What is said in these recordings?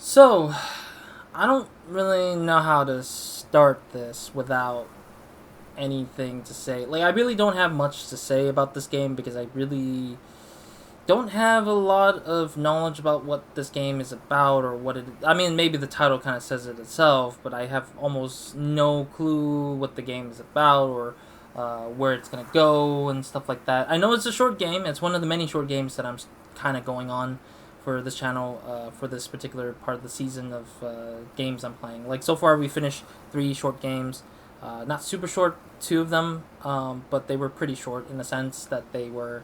So, I don't really know how to start this without anything to say. Like, I really don't have much to say about this game because I really don't have a lot of knowledge about what this game is about or what it. I mean, maybe the title kind of says it itself, but I have almost no clue what the game is about or where it's gonna go and stuff like that. I know it's a short game. It's one of the many short games that I'm kind of going on for this channel for this particular part of the season of games I'm playing. Like so far, we finished 3 short games. Not super short, 2 of them, but they were pretty short in the sense that they were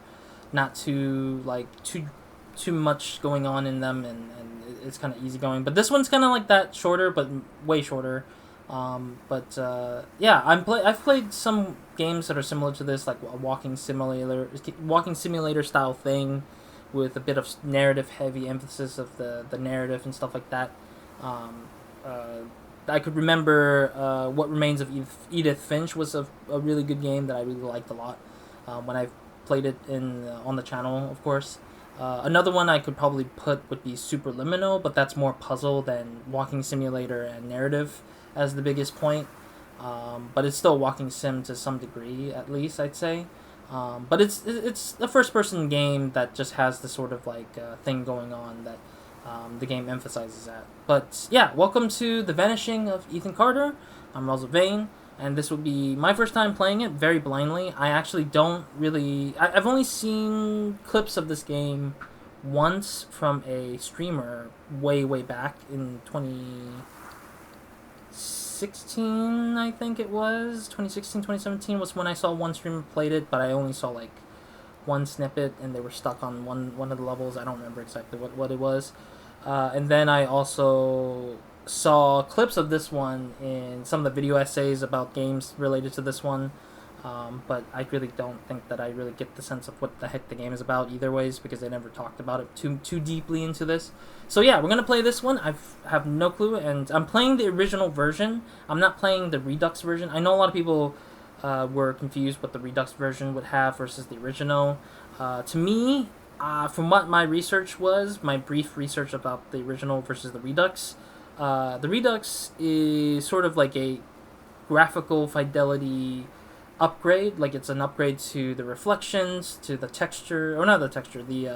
not too much going on in them, and it's kind of easy going. But this one's kind of like that, shorter, but way shorter. Yeah, I've played some games that are similar to this, like a walking simulator style thing, with a bit of narrative heavy emphasis of the narrative and stuff like that. Um, uh, I could remember What Remains of Edith Finch was a really good game that I really liked a lot when I played it on the channel, of course. Another one I could probably put would be Superliminal, but that's more puzzle than walking simulator and narrative as the biggest point. But it's still walking sim to some degree, at least I'd say. But it's a first person game that just has the sort of like thing going on that the game emphasizes that. But yeah, welcome to The Vanishing of Ethan Carter. I'm RozaldVane, and this will be my first time playing it very blindly. I actually don't really. I've only seen clips of this game once from a streamer way back in 2016, I think it was. 2016, 2017 was when I saw one streamer played it, but I only saw like one snippet and they were stuck on one of the levels. I don't remember exactly what it was. And then I also saw clips of this one in some of the video essays about games related to this one. But I really don't think that I really get the sense of what the heck the game is about either ways, because they never talked about it too deeply into this. So yeah, we're gonna play this one. I have no clue, and I'm playing the original version. I'm not playing the Redux version. I know a lot of people were confused what the Redux version would have versus the original. To me, from what my research was, my brief research about the original versus the Redux is sort of like a graphical fidelity upgrade. Like it's an upgrade to the reflections, to the texture, or not the texture, the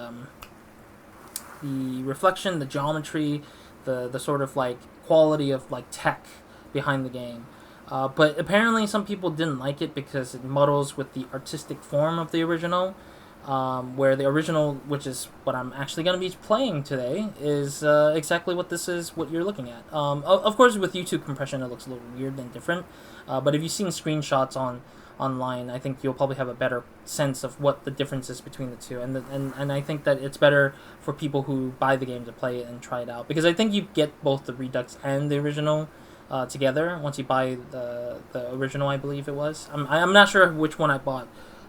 reflection, the geometry, the sort of like quality of like tech behind the game. But apparently some people didn't like it because it muddles with the artistic form of the original. Where the original, which is what I'm actually going to be playing today, is exactly what this is, what you're looking at. Of course, with YouTube compression, it looks a little weird and different. But if you've seen screenshots online, I think you'll probably have a better sense of what the difference is between the two. And I think that it's better for people who buy the game to play it and try it out, because I think you get both the Redux and the original together once you buy the original. I believe it was. I'm not sure which one I bought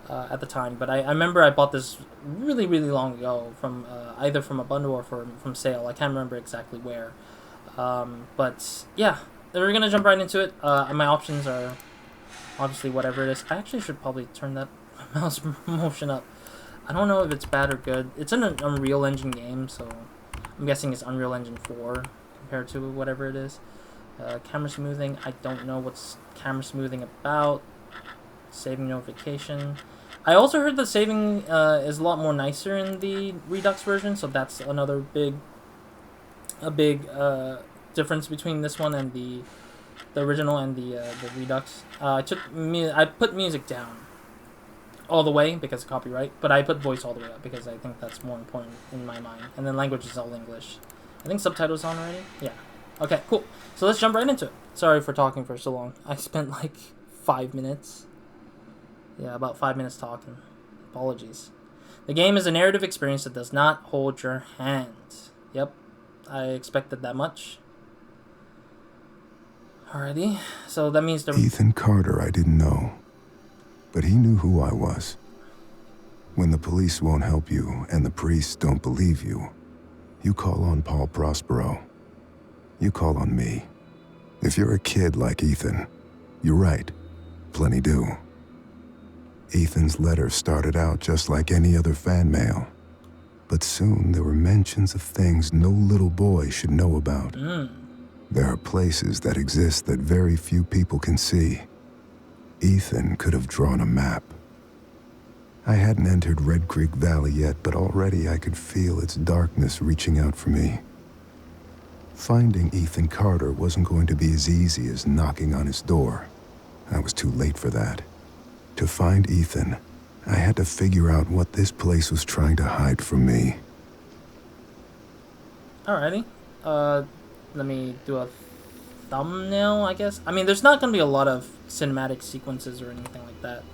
at the time, but I remember I bought this really long ago from either from a bundle or from sale. I can't remember exactly where. But yeah, we're gonna jump right into it. My options are obviously whatever it is. I actually should probably turn that mouse motion up. I don't know if it's bad or good. It's an Unreal Engine game, so I'm guessing it's Unreal Engine 4 compared to whatever it is. Camera smoothing, I don't know what's camera smoothing about. Saving notification. I also heard that saving is a lot more nicer in the Redux version, so that's another big difference between this one and the original and the Redux. I put music down all the way because of copyright, but I put voice all the way up because I think that's more important in my mind. And then language is all English. I think subtitles on already. Yeah. Okay. Cool. So let's jump right into it. Sorry for talking for so long. I spent like 5 minutes. Yeah, about 5 minutes talking. Apologies. The game is a narrative experience that does not hold your hand. Yep, I expected that much. Alrighty, so that means the... Ethan Carter I didn't know, but he knew who I was. When the police won't help you and the priests don't believe you, you call on Paul Prospero. You call on me. If you're a kid like Ethan, you're right, plenty do. Ethan's letter started out just like any other fan mail, But soon there were mentions of things no little boy should know about. There are places that exist that very few people can see. Ethan could have drawn a map. I hadn't entered Red Creek Valley yet, but already I could feel its darkness reaching out for me. Finding Ethan Carter wasn't going to be as easy as knocking on his door. I was too late for that. To find Ethan, I had to figure out what this place was trying to hide from me. Alrighty. Let me do a thumbnail, I guess. I mean, there's not going to be a lot of cinematic sequences or anything like that.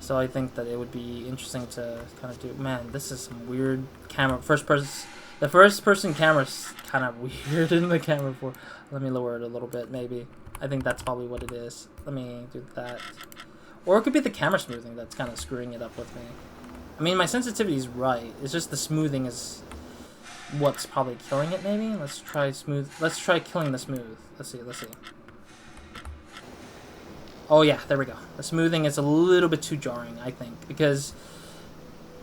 So I think that it would be interesting to kind of do... Man, this is some weird camera. The first person camera's kind of weird in the camera for... Let me lower it a little bit, maybe. I think that's probably what it is. Let me do that. Or it could be the camera smoothing that's kind of screwing it up with me. I mean, my sensitivity is right. It's just the smoothing is what's probably killing it, maybe? Let's try smooth. Let's try killing the smooth. Let's see. Oh yeah, there we go. The smoothing is a little bit too jarring, I think, because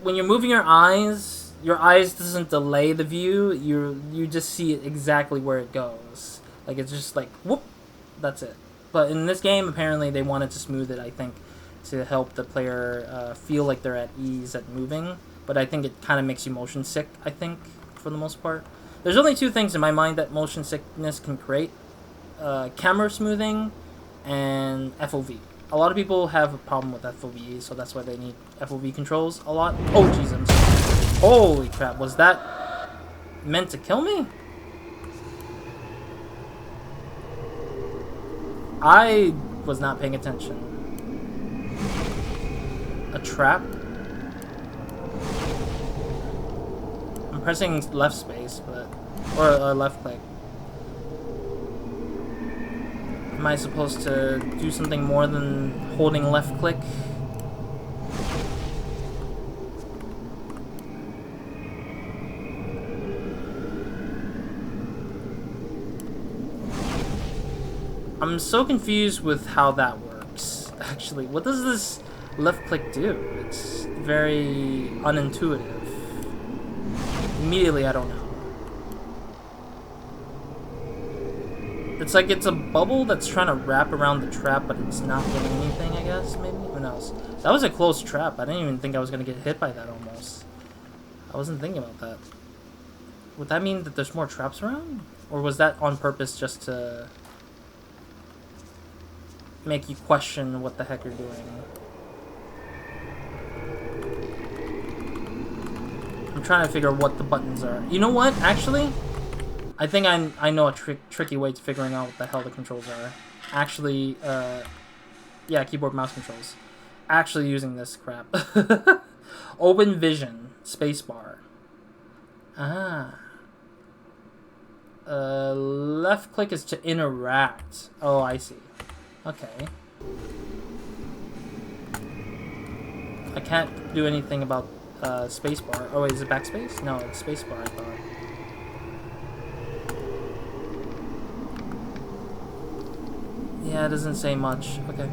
when you're moving your eyes doesn't delay the view. You just see it exactly where it goes. Like, it's just like, whoop, that's it. But in this game, apparently they wanted to smooth it, I think, to help the player feel like they're at ease at moving. But I think it kind of makes you motion sick, I think, for the most part. There's only two things in my mind that motion sickness can create. Camera smoothing and FOV. A lot of people have a problem with FOV, so that's why they need FOV controls a lot. Oh, jeez, I'm sorry. Holy crap, was that meant to kill me? I was not paying attention. A trap? I'm pressing left space, but... Or left click. Am I supposed to do something more than holding left click? I'm so confused with how that works, actually. What does this left click do? It's very unintuitive. Immediately, I don't know. It's like it's a bubble that's trying to wrap around the trap, but it's not doing anything, I guess, maybe? Who knows? That was a close trap. I didn't even think I was going to get hit by that, almost. I wasn't thinking about that. Would that mean that there's more traps around? Or was that on purpose just to make you question what the heck you're doing? I'm trying to figure out what the buttons are. You know what? Actually, I think I know a tricky way to figuring out what the hell the controls are. Actually, yeah, keyboard mouse controls. Actually using this crap. Open vision, spacebar. Ah. Left click is to interact. Oh, I see. Okay. I can't do anything about spacebar. Oh wait, is it backspace? No, it's spacebar, I thought. Yeah, it doesn't say much. Okay.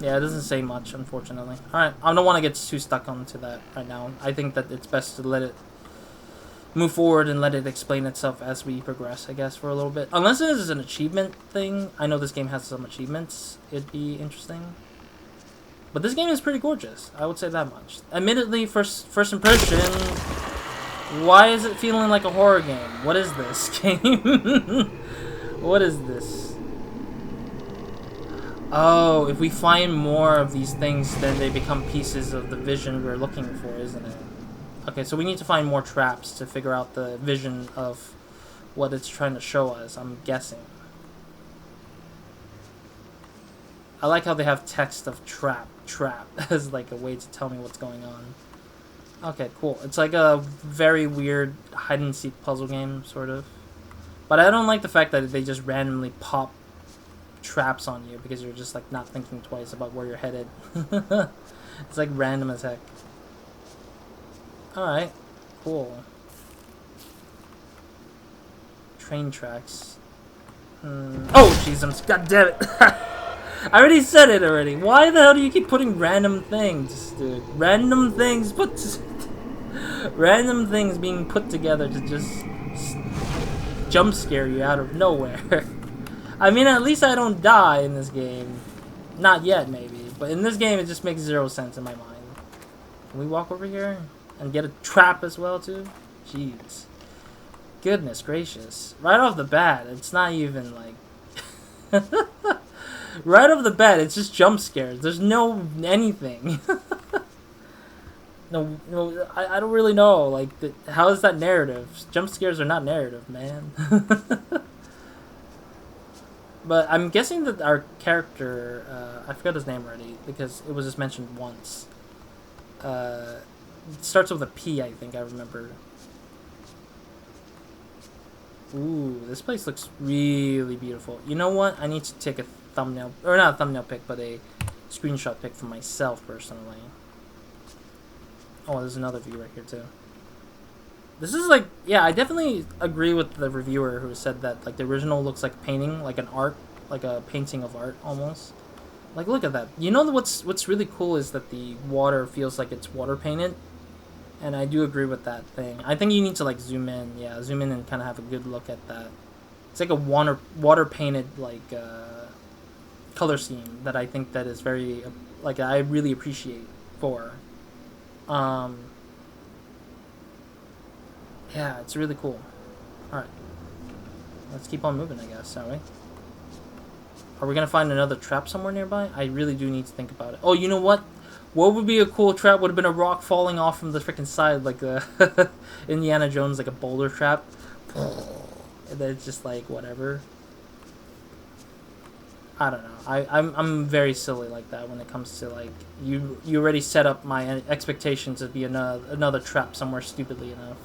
Yeah, it doesn't say much, unfortunately. Alright, I don't want to get too stuck onto that right now. I think that it's best to let it move forward and let it explain itself as we progress, I guess, for a little bit. Unless it is an achievement thing. I know this game has some achievements. It'd be interesting. But this game is pretty gorgeous. I would say that much. Admittedly, first impression, why is it feeling like a horror game? What is this game? What is this? Oh, if we find more of these things, then they become pieces of the vision we're looking for, isn't it? Okay, so we need to find more traps to figure out the vision of what it's trying to show us, I'm guessing. I like how they have text of trap as like a way to tell me what's going on. Okay, cool. It's like a very weird hide-and-seek puzzle game, sort of. But I don't like the fact that they just randomly pop traps on you because you're just like not thinking twice about where you're headed. It's like random as heck. Alright, cool. Train tracks. Oh, jeez, god damn it! I already said it already. Why the hell do you keep putting random things, dude? Random things random things being put together to just jump scare you out of nowhere. I mean, at least I don't die in this game. Not yet, maybe. But in this game, it just makes zero sense in my mind. Can we walk over here and get a trap as well, too? Jeez. Goodness gracious. Right off the bat, it's not even like... right off the bat, it's just jump scares. There's no anything. No, I don't really know. Like, how is that narrative? Jump scares are not narrative, man. But I'm guessing that our character, I forgot his name already because it was just mentioned once. It starts with a P, I think I remember. Ooh, this place looks really beautiful. You know what? I need to take a thumbnail, or not a thumbnail pic, but a screenshot pic for myself personally. Oh, there's another view right here too. This is like, yeah, I definitely agree with the reviewer who said that like the original looks like painting, like an art, like a painting of art almost. Like, look at that. You know what's really cool is that the water feels like it's water painted. And I do agree with that thing. I think you need to like zoom in, yeah, zoom in and kind of have a good look at that. It's like a water painted like color scheme that I think that is very like I really appreciate for. Yeah, it's really cool. All right, let's keep on moving, I guess, shall we? Are we gonna find another trap somewhere nearby? I really do need to think about it. Oh, you know what? What would be a cool trap would have been a rock falling off from the freaking side, like Indiana Jones, like a boulder trap. And then it's just like whatever. I don't know. I'm very silly like that when it comes to like you already set up my expectations to be another trap somewhere stupidly enough.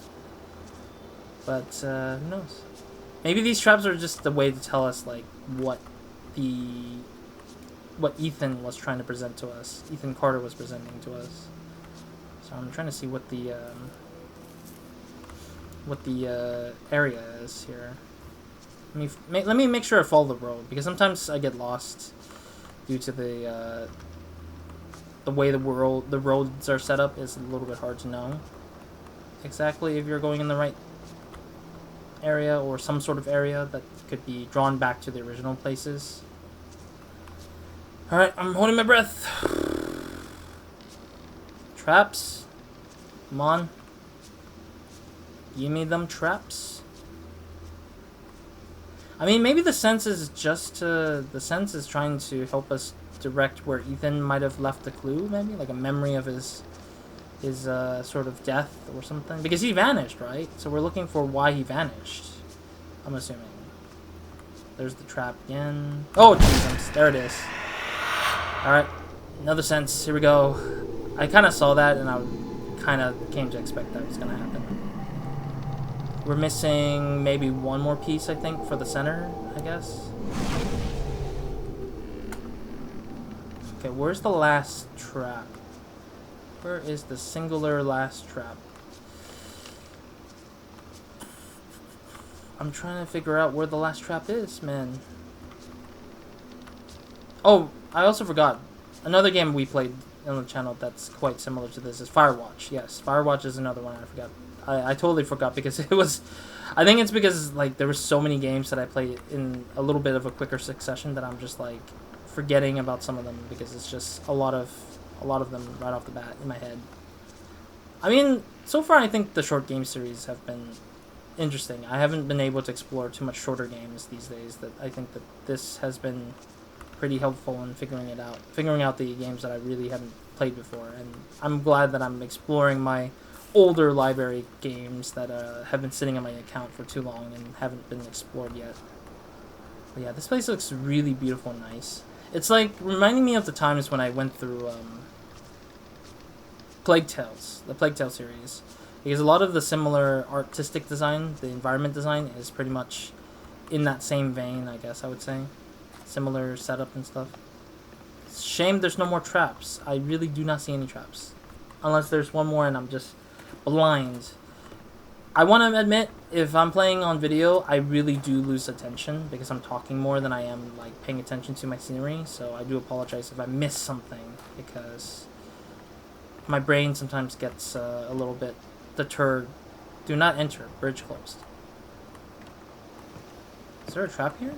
But who knows? Maybe these traps are just a way to tell us like what Ethan was trying to present to us. Ethan Carter was presenting to us. So I'm trying to see what the area is here. Let me make sure I follow the road because sometimes I get lost due to the way the roads are set up. Is a little bit hard to know exactly if you're going in the right area or some sort of area that could be drawn back to the original places. Alright, I'm holding my breath. Traps. Come on. Give me them traps. I mean, maybe the sense is trying to help us direct where Ethan might have left a clue, maybe? Like a memory of his sort of death or something. Because he vanished, right? So we're looking for why he vanished. I'm assuming. There's the trap again. Oh, Jesus. There it is. Alright, another sense. Here we go. I kind of saw that, and I kind of came to expect that was going to happen. We're missing maybe one more piece, I think, for the center, I guess. Okay, where's the last trap? Where is the singular last trap? I'm trying to figure out where the last trap is, man. Oh, I also forgot. Another game we played on the channel that's quite similar to this is Firewatch. Yes, Firewatch is another one I forgot. I totally forgot because it was... I think it's because like there were so many games that I played in a little bit of a quicker succession that I'm just like forgetting about some of them because it's just a lot of them right off the bat in my head. I mean, so far I think the short game series have been interesting. I haven't been able to explore too much shorter games these days. That I think that this has been pretty helpful in figuring out the games that I really haven't played before, and I'm glad that I'm exploring my older library games that have been sitting on my account for too long and haven't been explored yet. But yeah, this place looks really beautiful and nice. It's like reminding me of the times when I went through Plague Tales, the Plague Tale series, because a lot of the similar artistic design, the environment design, is pretty much in that same vein, I guess I would say. Similar setup and stuff. It's a shame there's no more traps. I really do not see any traps. Unless there's one more and I'm just blind. I want to admit, if I'm playing on video, I really do lose attention because I'm talking more than I am like paying attention to my scenery. So I do apologize if I miss something because my brain sometimes gets a little bit deterred. Do not enter. Bridge closed. Is there a trap here?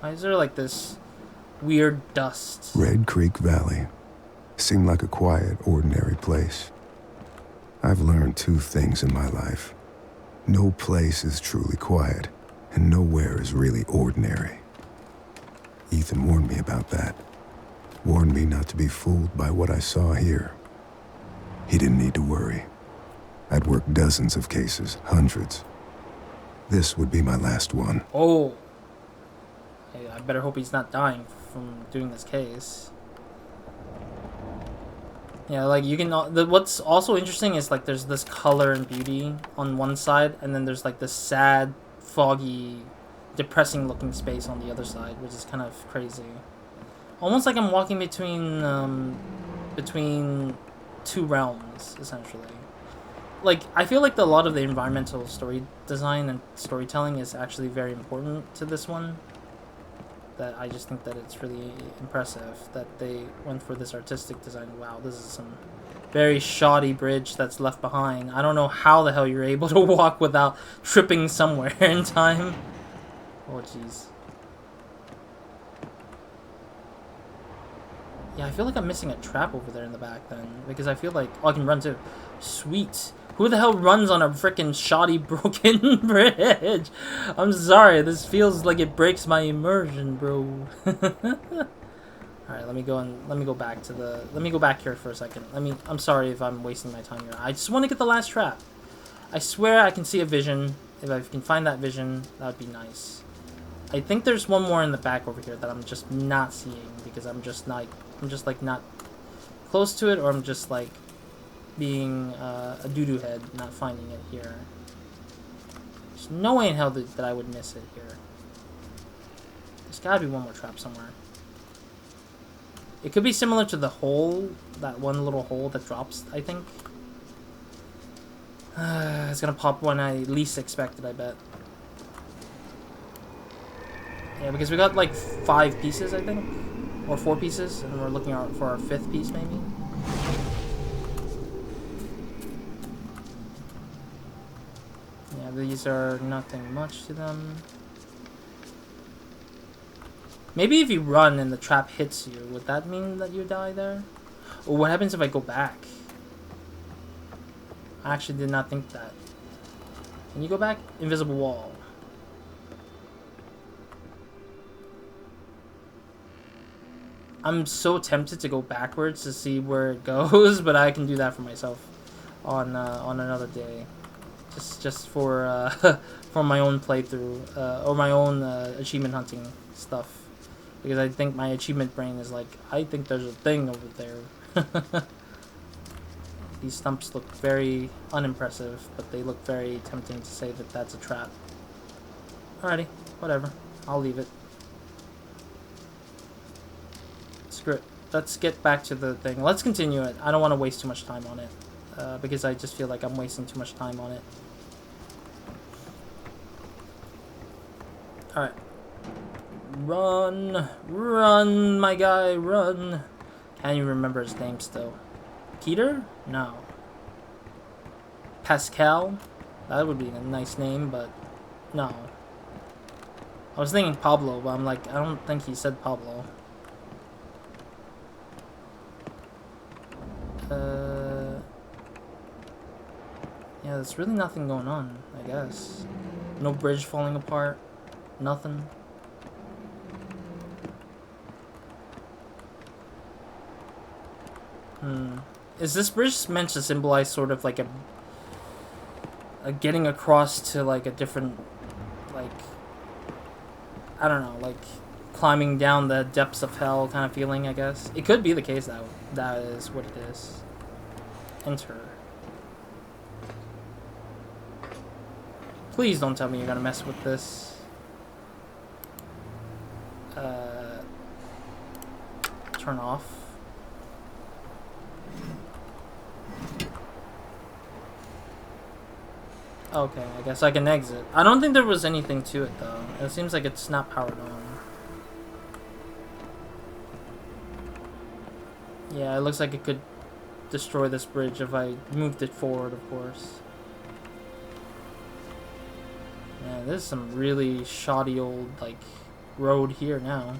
Why is there like this weird dust? Red Creek Valley seemed like a quiet, ordinary place. I've learned two things in my life. No place is truly quiet, and nowhere is really ordinary. Ethan warned me about that. Warned me not to be fooled by what I saw here. He didn't need to worry. I'd worked dozens of cases, hundreds. This would be my last one. Oh. Hey, I better hope he's not dying from doing this case. Yeah, like you can. What's also interesting is like there's this color and beauty on one side, and then there's like this sad, foggy, depressing looking space on the other side, which is kind of crazy. Almost like I'm walking between two realms, essentially. Like, I feel like a lot of the environmental story design and storytelling is actually very important to this one. That I just think that it's really impressive that they went for this artistic design. Wow, this is some very shoddy bridge that's left behind. I don't know how the hell you're able to walk without tripping somewhere in time. Oh, jeez. Yeah, I feel like I'm missing a trap over there in the back then. Because I feel like... Oh, I can run too. Sweet. Who the hell runs on a freaking shoddy, broken bridge? I'm sorry. This feels like it breaks my immersion, bro. Alright, let me go back to the... Let me go back here for a second. I'm sorry if I'm wasting my time here. I just want to get the last trap. I swear I can see a vision. If I can find that vision, that would be nice. I think there's one more in the back over here that I'm just not seeing because I'm just like not close to it, or I'm just like being a doo-doo head, not finding it here. There's no way in hell that I would miss it here. There's gotta be one more trap somewhere. It could be similar to the hole, that one little hole that drops, I think. It's gonna pop when I least expect it, I bet. Yeah, because we got like 5 pieces, I think. Or 4 pieces, and we're looking for our 5th piece, maybe. Yeah, these are nothing much to them. Maybe if you run and the trap hits you, would that mean that you die there? Or what happens if I go back? I actually did not think that. Can you go back? Invisible wall. I'm so tempted to go backwards to see where it goes, but I can do that for myself on another day, just for for my own playthrough or my own achievement hunting stuff, because I think my achievement brain is like, I think there's a thing over there. These stumps look very unimpressive, but they look very tempting to say that that's a trap. Alrighty, whatever, I'll leave it. Screw it. Let's get back to the thing. Let's continue it. I don't want to waste too much time on it. Because I just feel like I'm wasting too much time on it. Alright. Run. Run, my guy. Run. Can't even remember his name still. Peter? No. Pascal? That would be a nice name, but no. I was thinking Pablo, but I'm like, I don't think he said Pablo. Yeah, there's really nothing going on, I guess. No bridge falling apart. Nothing. Is this bridge meant to symbolize sort of like a getting across to like a different, like, I don't know, like climbing down the depths of hell kind of feeling, I guess? It could be the case that that is what it is. Enter. Please don't tell me you're gonna mess with this. Turn off. Okay, I guess I can exit. I don't think there was anything to it, though. It seems like it's not powered on. Yeah, it looks like it could destroy this bridge if I moved it forward, of course. Man, this is some really shoddy old, like, road here now.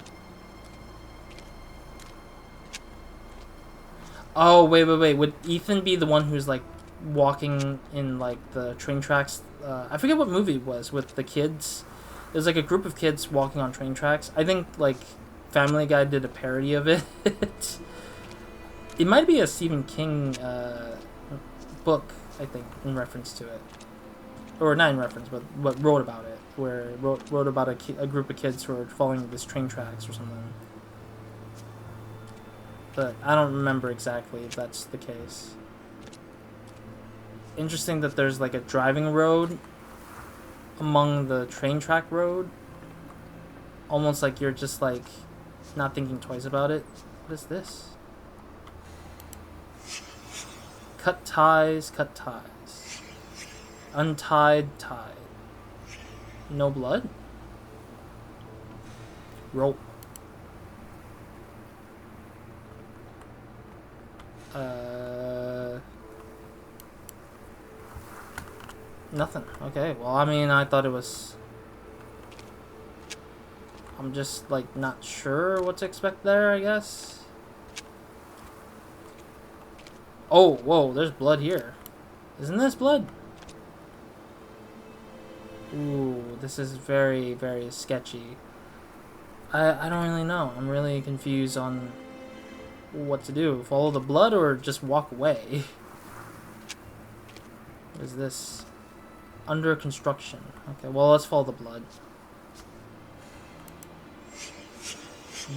Oh, wait. Would Ethan be the one who's, like, walking in, like, the train tracks? I forget what movie it was with the kids. It was, like, a group of kids walking on train tracks. I think, like, Family Guy did a parody of it. It might be a Stephen King book, I think, in reference to it. Or not in reference, but wrote about it. Where it wrote about a group of kids who are following this train tracks or something. But I don't remember exactly if that's the case. Interesting that there's like a driving road among the train track road. Almost like you're just like not thinking twice about it. What is this? Cut ties, cut ties. Untied tide. No blood? Rope. Nothing. Okay, well, I mean, I thought it was... I'm just, like, not sure what to expect there, I guess. Oh, whoa, there's blood here. Isn't this blood? Ooh, this is very, very sketchy. I don't really know. I'm really confused on what to do. Follow the blood or just walk away? What is this? Under construction. Okay, well, let's follow the blood.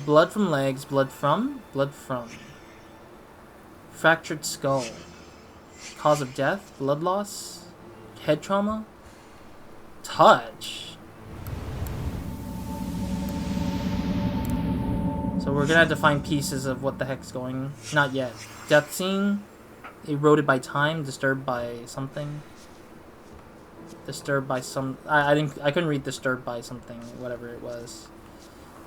Blood from legs. Blood from? Blood from. Fractured skull. Cause of death? Blood loss? Head trauma? Touch. So we're gonna have to find pieces of what the heck's going. Not yet. Death scene. Eroded by time. Disturbed by something. Disturbed by some... I couldn't read disturbed by something. Whatever it was.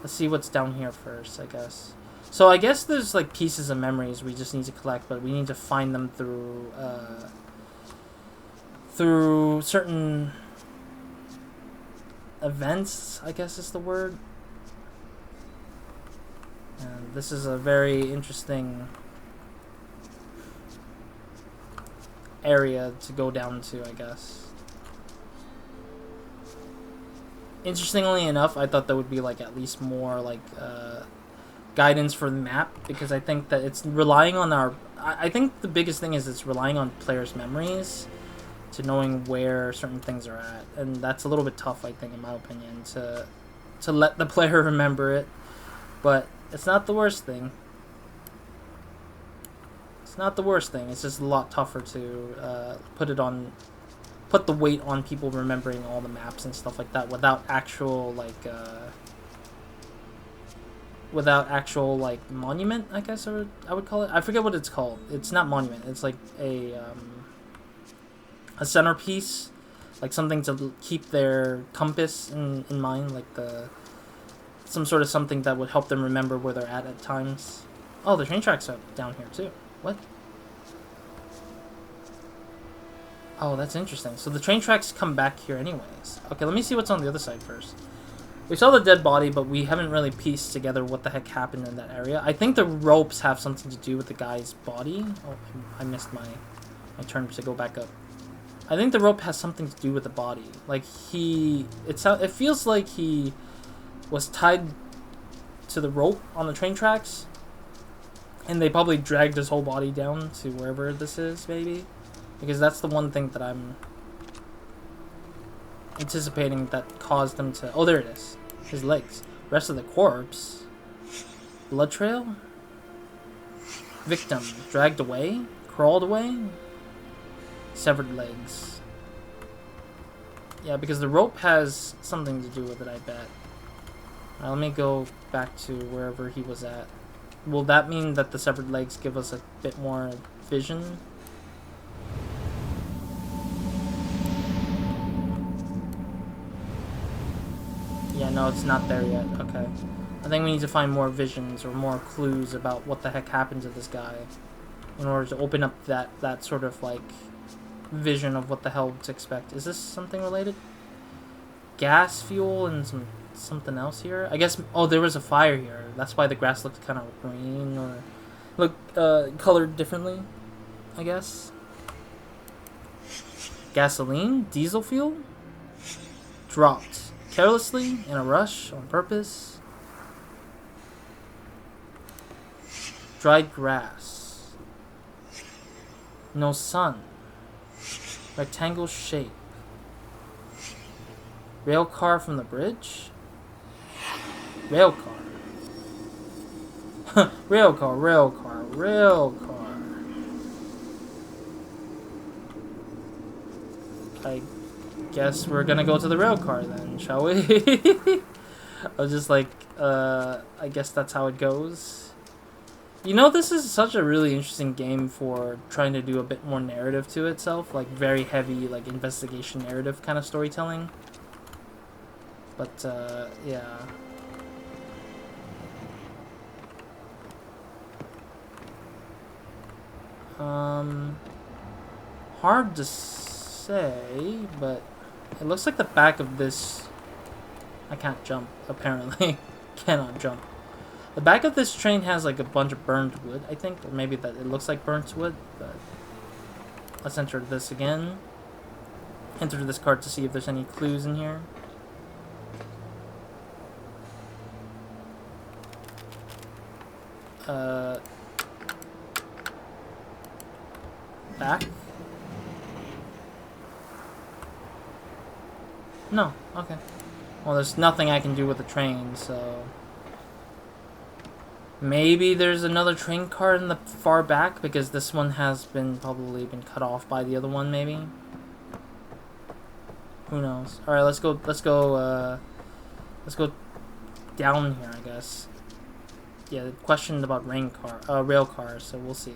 Let's see what's down here first, I guess. So I guess there's like pieces of memories we just need to collect, but we need to find them through certain events, I guess is the word. And this is a very interesting area to go down to, I guess. Interestingly enough, I thought there would be like at least more like guidance for the map, because I think that it's relying on our... I think the biggest thing is it's relying on players' memories to knowing where certain things are at, and that's a little bit tough, I think, in my opinion, to let the player remember it. But it's not the worst thing. It's not the worst thing. It's just a lot tougher to put the weight on people remembering all the maps and stuff like that without actual like monument, I guess I would call it. I forget what it's called. It's not monument. It's like a centerpiece, like something to keep their compass in mind, like some sort of something that would help them remember where they're at times. Oh, the train tracks are down here too. What? Oh, that's interesting. So the train tracks come back here anyways. Okay, let me see what's on the other side first. We saw the dead body, but we haven't really pieced together what the heck happened in that area. I think the ropes have something to do with the guy's body. Oh, I missed my turn to go back up. I think the rope has something to do with the body. Like it feels like he was tied to the rope on the train tracks, and they probably dragged his whole body down to wherever this is, maybe. Because that's the one thing that I'm anticipating that caused them to... Oh, there it is. His legs. Rest of the corpse. Blood trail? Victim. Dragged away? Crawled away? Severed legs. Yeah, because the rope has something to do with it, I bet. Alright, let me go back to wherever he was at. Will that mean that the severed legs give us a bit more vision? Yeah, no, it's not there yet. Okay. I think we need to find more visions or more clues about what the heck happened to this guy in order to open up that sort of, like, vision of what the hell to expect. Is this something related? Gas, fuel, and something else here? I guess... Oh, there was a fire here. That's why the grass looked kind of green or... colored differently, I guess. Gasoline? Diesel fuel? Dropped. Carelessly? In a rush? On purpose? Dried grass. No sun. Rectangle shape. Rail car from the bridge? Rail car. Rail car, rail car, rail car. I guess we're gonna go to the rail car then, shall we? I was just like, I guess that's how it goes. You know, this is such a really interesting game for trying to do a bit more narrative to itself, like very heavy, like investigation narrative kind of storytelling. But, yeah. Hard to say, but it looks like the back of this... I can't jump, apparently. Cannot jump. The back of this train has like a bunch of burnt wood, I think, or maybe that it looks like burnt wood, but let's enter this again. Enter this card to see if there's any clues in here. Back? No, okay. Well, there's nothing I can do with the train, so... Maybe there's another train car in the far back, because this one has probably been cut off by the other one, maybe? Who knows? Alright, let's go down here, I guess. Yeah, the question about rail cars, so we'll see.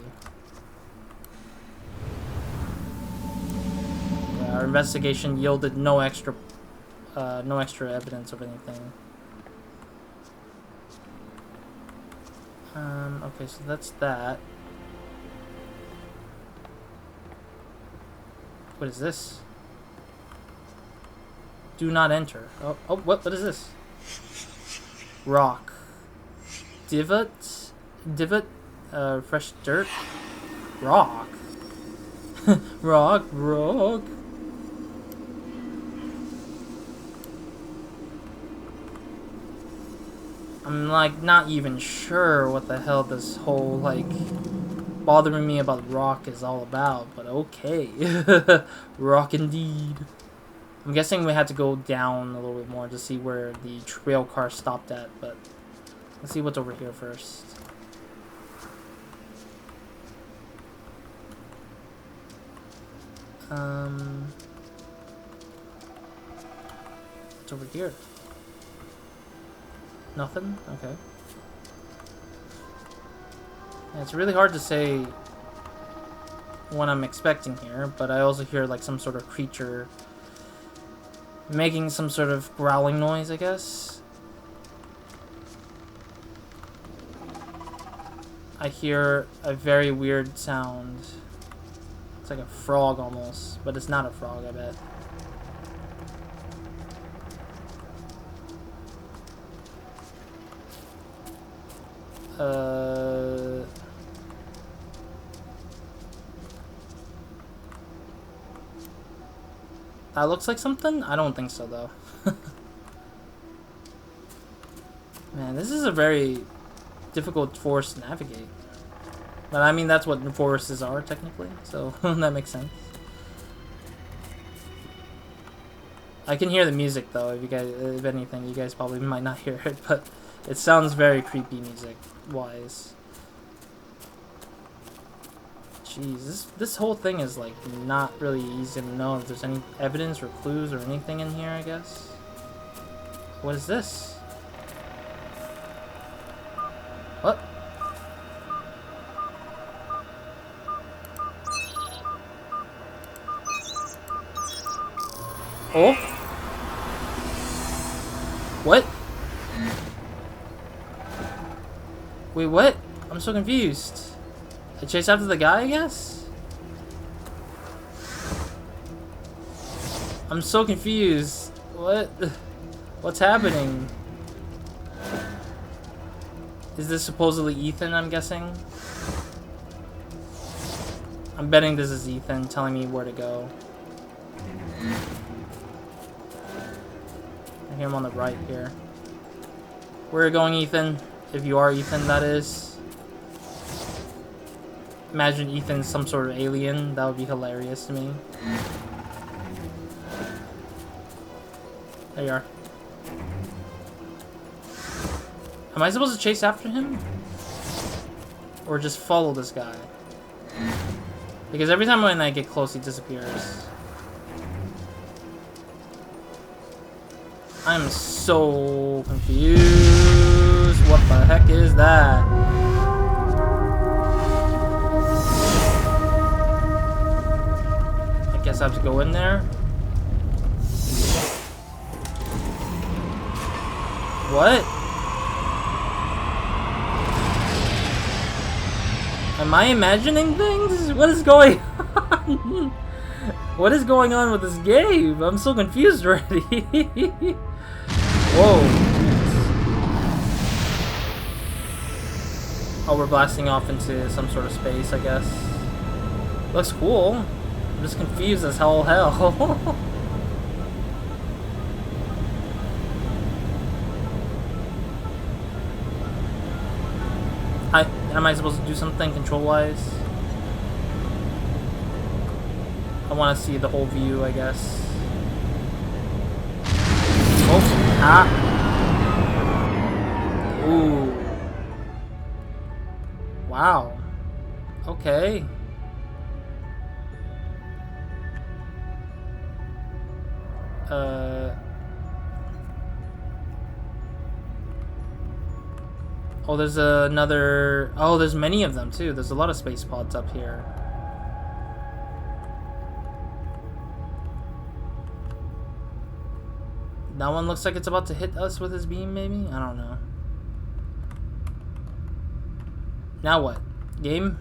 Yeah, our investigation yielded no extra evidence of anything. Okay, so that's that. What is this? Do not enter. Oh, what is this? Rock. Divot, fresh dirt. Rock. Rock. I'm like not even sure what the hell this whole like bothering me about rock is all about, but okay. Rock indeed. I'm guessing we had to go down a little bit more to see where the trail car stopped at, but let's see what's over here first. What's over here? Nothing? Okay. Yeah, it's really hard to say what I'm expecting here, but I also hear like some sort of creature making some sort of growling noise, I guess. I hear a very weird sound. It's like a frog almost, but it's not a frog, I bet. That looks like something? I don't think so, though. Man, this is a very difficult forest to navigate. But I mean, that's what forests are, technically, so that makes sense. I can hear the music, though, if anything. You guys probably might not hear it, but it sounds very creepy music-wise. Jeez, this whole thing is, like, not really easy to know if there's any evidence or clues or anything in here, I guess. What is this? What? Oh? What? Wait, what? I'm so confused. I chase after the guy, I guess? I'm so confused. What? What's happening? Is this supposedly Ethan, I'm guessing? I'm betting this is Ethan telling me where to go. I hear him on the right here. Where are you going, Ethan? If you are Ethan, that is. Imagine Ethan's some sort of alien. That would be hilarious to me. There you are. Am I supposed to chase after him? Or just follow this guy? Because every time when I get close, he disappears. I'm so confused. What the heck is that? I guess I have to go in there. What? Am I imagining things? What is going on? What is going on with this game? I'm so confused already. Whoa. Oh, we're blasting off into some sort of space, I guess. Looks cool. I'm just confused as all hell. Am I supposed to do something control-wise? I want to see the whole view, I guess. Oh, ah. Ooh. Wow. Okay. Oh, there's another... Oh, there's many of them, too. There's a lot of space pods up here. That one looks like it's about to hit us with his beam, maybe? I don't know. Now what? Game?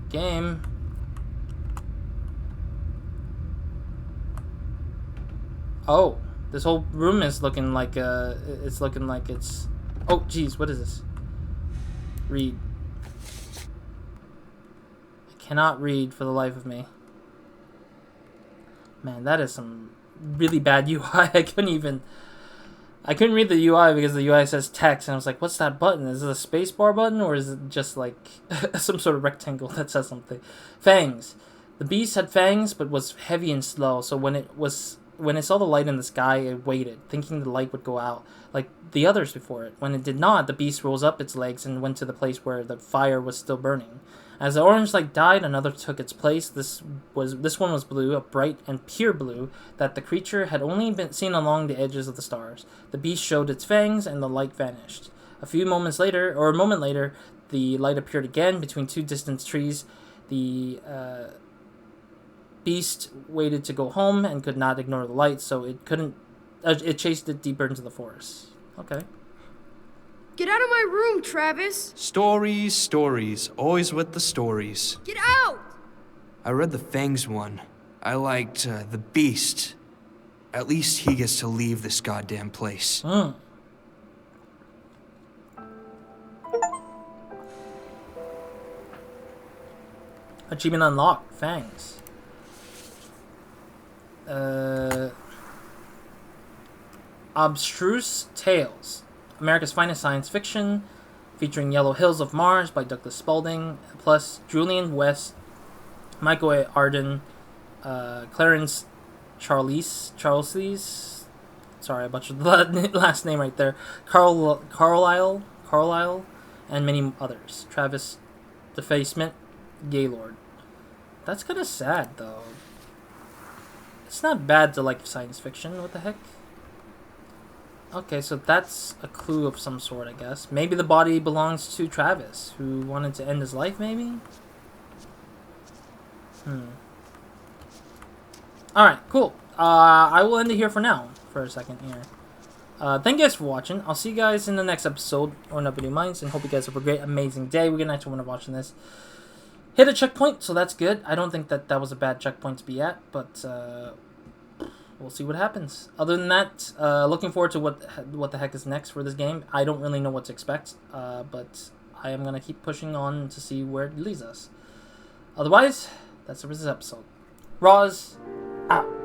Game? Oh, this whole room is looking like it's looking like it's... Oh, jeez, what is this? Read. I cannot read for the life of me. Man, that is some really bad UI. I couldn't read the UI because the UI says text, and I was like, what's that button? Is it a spacebar button, or is it just like some sort of rectangle that says something? Fangs. The beast had fangs, but was heavy and slow, so when it saw the light in the sky, it waited, thinking the light would go out, like the others before it. When it did not, the beast rose up its legs and went to the place where the fire was still burning. As the orange light died, another took its place. This one was blue, a bright and pure blue, that the creature had only been seen along the edges of the stars. The beast showed its fangs, and the light vanished. A moment later, the light appeared again between two distant trees. The beast waited to go home and could not ignore the light, so it couldn't. It chased it deeper into the forest. Okay. Get out of my room, Travis! Stories, stories. Always with the stories. Get out! I read the Fangs one. I liked the Beast. At least he gets to leave this goddamn place. Achievement unlocked. Fangs. Abstruse Tales. America's Finest Science Fiction, featuring Yellow Hills of Mars by Douglas Spalding, plus Julian West, Michael A. Arden, Clarence Charles, sorry, I butchered the last name right there, Carlisle, and many others. Travis Defacement, Gaylord. That's kind of sad, though. It's not bad to like science fiction. What the heck? Okay, so that's a clue of some sort, I guess. Maybe the body belongs to Travis, who wanted to end his life, maybe? Alright, cool. I will end it here for now, for a second here. Thank you guys for watching. I'll see you guys in the next episode, or Nobody Minds, and hope you guys have a great, amazing day. We're gonna actually want to watch this. Hit a checkpoint, so that's good. I don't think that was a bad checkpoint to be at, but we'll see what happens. Other than that, looking forward to what the heck is next for this game. I don't really know what to expect, but I am gonna keep pushing on to see where it leads us. Otherwise, that's it for this episode. Roz, out.